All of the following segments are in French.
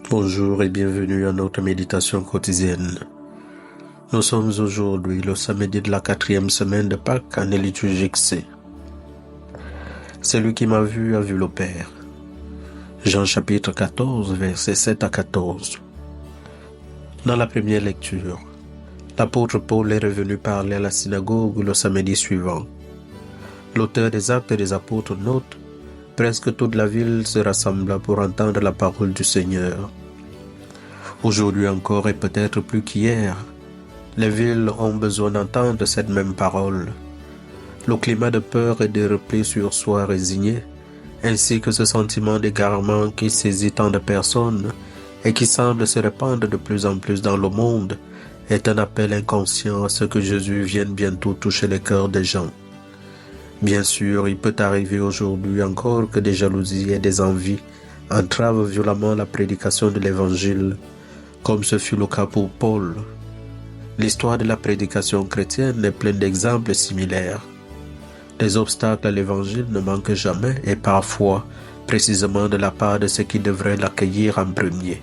Bonjour et bienvenue à notre méditation quotidienne. Nous sommes aujourd'hui le samedi de la 4e semaine de Pâques, année liturgique C. Celui qui m'a vu a vu le Père. Jean chapitre 14, versets 7 à 14. Dans la première lecture, l'apôtre Paul est revenu parler à la synagogue le samedi suivant. L'auteur des Actes des Apôtres note: presque toute la ville se rassembla pour entendre la parole du Seigneur. Aujourd'hui encore et peut-être plus qu'hier, les villes ont besoin d'entendre cette même parole. Le climat de peur et de repli sur soi résigné, ainsi que ce sentiment d'égarement qui saisit tant de personnes et qui semble se répandre de plus en plus dans le monde, est un appel inconscient à ce que Jésus vienne bientôt toucher les cœurs des gens. Bien sûr, il peut arriver aujourd'hui encore que des jalousies et des envies entravent violemment la prédication de l'Évangile, comme ce fut le cas pour Paul. L'histoire de la prédication chrétienne est pleine d'exemples similaires. Les obstacles à l'Évangile ne manquent jamais et parfois, précisément de la part de ceux qui devraient l'accueillir en premier.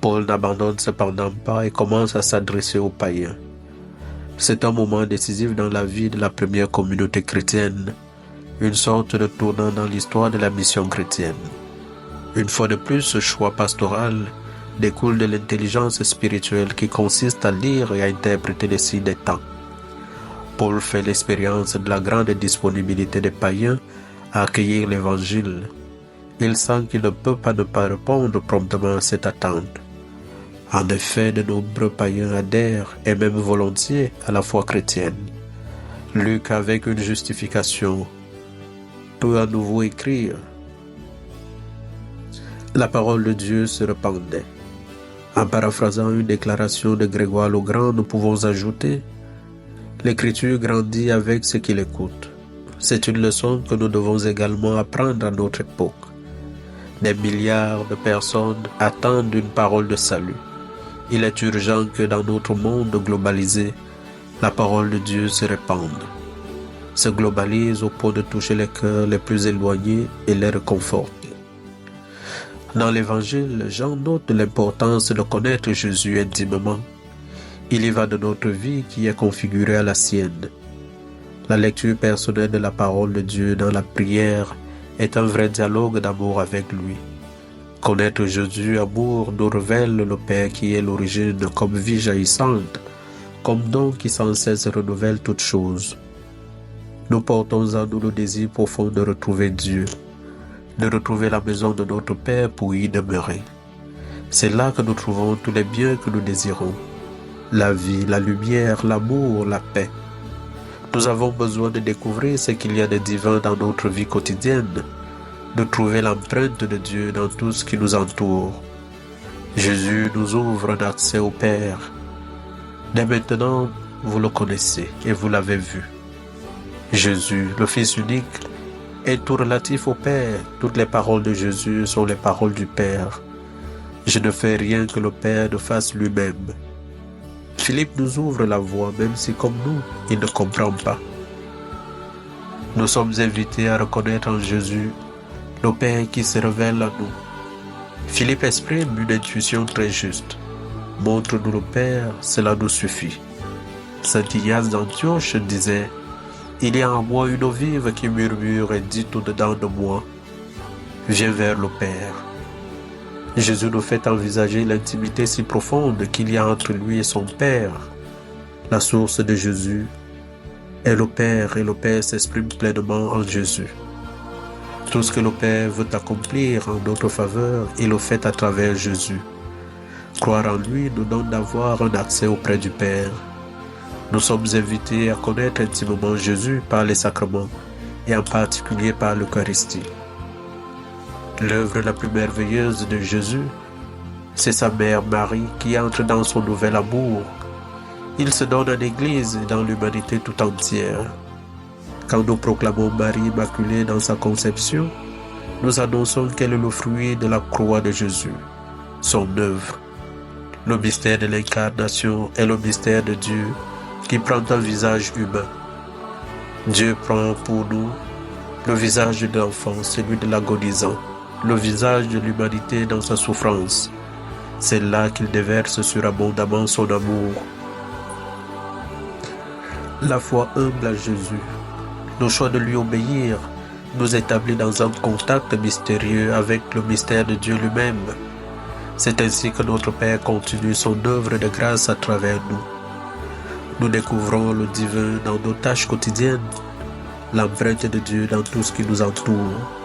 Paul n'abandonne cependant pas et commence à s'adresser aux païens. C'est un moment décisif dans la vie de la première communauté chrétienne, une sorte de tournant dans l'histoire de la mission chrétienne. Une fois de plus, ce choix pastoral découle de l'intelligence spirituelle qui consiste à lire et à interpréter les signes des temps. Paul fait l'expérience de la grande disponibilité des païens à accueillir l'Évangile. Il sent qu'il ne peut pas ne pas répondre promptement à cette attente. En effet, de nombreux païens adhèrent, et même volontiers, à la foi chrétienne. Luc, avec une justification, peut à nouveau écrire: la parole de Dieu se répandait. En paraphrasant une déclaration de Grégoire le Grand, nous pouvons ajouter: l'écriture grandit avec ce qui l'écoute. C'est une leçon que nous devons également apprendre à notre époque. Des milliards de personnes attendent une parole de salut. Il est urgent que dans notre monde globalisé, la parole de Dieu se répande, se globalise au point de toucher les cœurs les plus éloignés et les réconforter. Dans l'Évangile, Jean note l'importance de connaître Jésus intimement. Il y va de notre vie qui est configurée à la sienne. La lecture personnelle de la parole de Dieu dans la prière est un vrai dialogue d'amour avec lui. Connaître Jésus, amour, nous révèle le Père qui est l'origine comme vie jaillissante, comme don qui sans cesse renouvelle toutes choses. Nous portons en nous le désir profond de retrouver Dieu, de retrouver la maison de notre Père pour y demeurer. C'est là que nous trouvons tous les biens que nous désirons: la vie, la lumière, l'amour, la paix. Nous avons besoin de découvrir ce qu'il y a de divin dans notre vie quotidienne, de trouver l'empreinte de Dieu dans tout ce qui nous entoure. Jésus nous ouvre un accès au Père. Dès maintenant, vous le connaissez et vous l'avez vu. Jésus, le Fils unique, est tout relatif au Père. Toutes les paroles de Jésus sont les paroles du Père. Je ne fais rien que le Père ne fasse lui-même. Philippe nous ouvre la voie, même si comme nous, il ne comprend pas. Nous sommes invités à reconnaître en Jésus le Père qui se révèle à nous. Philippe exprime une intuition très juste. Montre-nous le Père, cela nous suffit. Saint Ignace d'Antioche disait: il y a en moi une eau vive qui murmure et dit au-dedans de moi: viens vers le Père. Jésus nous fait envisager l'intimité si profonde qu'il y a entre lui et son Père. La source de Jésus est le Père et le Père s'exprime pleinement en Jésus. Tout ce que le Père veut accomplir en notre faveur, il le fait à travers Jésus. Croire en lui nous donne d'avoir un accès auprès du Père. Nous sommes invités à connaître intimement Jésus par les sacrements et en particulier par l'Eucharistie. L'œuvre la plus merveilleuse de Jésus, c'est sa mère Marie qui entre dans son nouvel amour. Il se donne en Église et dans l'humanité tout entière. Quand nous proclamons Marie Immaculée dans sa conception, nous annonçons qu'elle est le fruit de la croix de Jésus, son œuvre. Le mystère de l'incarnation est le mystère de Dieu qui prend un visage humain. Dieu prend pour nous le visage de l'enfant, celui de l'agonisant. le visage de l'humanité dans sa souffrance. C'est là qu'il déverse surabondamment son amour. La foi humble à Jésus, le choix de lui obéir, nous établit dans un contact mystérieux avec le mystère de Dieu lui-même. C'est ainsi que notre Père continue son œuvre de grâce à travers nous. Nous découvrons le divin dans nos tâches quotidiennes, l'empreinte de Dieu dans tout ce qui nous entoure.